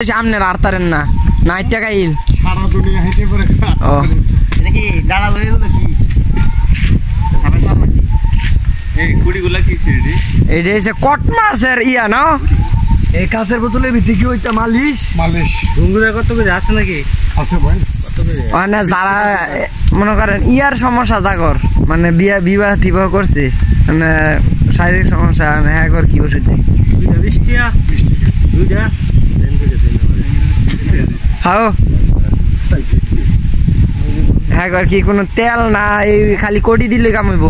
সামনের আরতারেন না নাইট টাকা ইল সারা দুনিয়া হেঁটে পড়ে ও এটা কি ডালা লয়ে গেল কি খাবার পাবো নাকি এই কুড়িগুলা কি ছেড়ে এটা হচ্ছে কট মাছের ইয়া না এই কাঁচের বোতলে ভিতরে কি ওইটা মালিশ মালিশ ঘুঙ্গুরা কত করে আছে নাকি আছে ভাই কত করে মানে যারা মনে করেন ইয়ার সমস্যা জাগর মানে বিবাহ টিবাহ করছে মানে শারীরিক সমস্যা মানে হ্যাঁ কর কি ওষুধ দেয় দুইটা 20 টাকা দুইটা হাও হ্যাঁ কর কি কোনো তেল না এই খালি কোটি দিলে কামাইব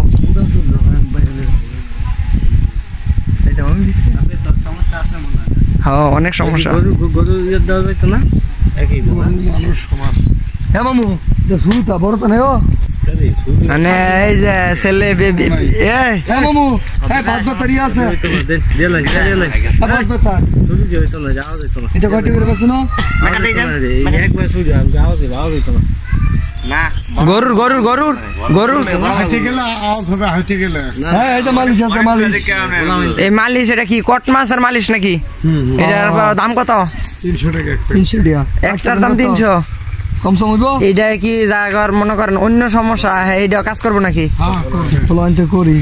এটা আমি দিছি আপনি তো সমস্যা আছে মনে হয় হ্যাঁ অনেক সমস্যা গরু ইয়ে দেওয়া যাইতো না একই মানুষ সমাজ হ্যাঁ মামু শুরুটা বড় তো নেই ও মানে এই যে ছেলে বেবি এই হ্যাঁ মামু হ্যাঁ পাঁচ বাতারি আছে পাঁচ বাতার এটা কয়টা করে বসুন একবার শুরু যাওয়া যাইতো না গরুর গরুর গরুর গরুর হাঁটে গেলে আওয়াজ হবে হাঁটে গেলে হ্যাঁ এটা মালিশ আছে মালিশ এই মালিশ এটা কি কট মাছের মালিশ নাকি এটার দাম কত 300 টাকা 300 টাকা একটার দাম 300 কম সময় হইব এইটা কি জায়গার মনে করেন অন্য সমস্যা এইটা কাজ করবো নাকি হ্যাঁ করবে চলো আনতে করি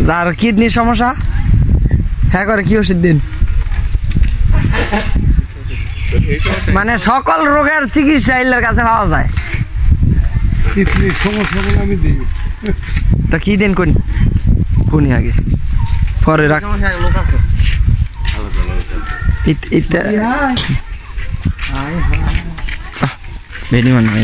যার কিডনির সমস্যা হ্যাঁ করে কি ওষুধ দিন মানে সকল রোগের চিকিৎসা ইল্লার কাছে পাওয়া যায় কিডনি সমস্যাগুলো আমি দিই তা কি দিন কোন কোনি আগে পরে রাখ লোক আছে বেনি মানে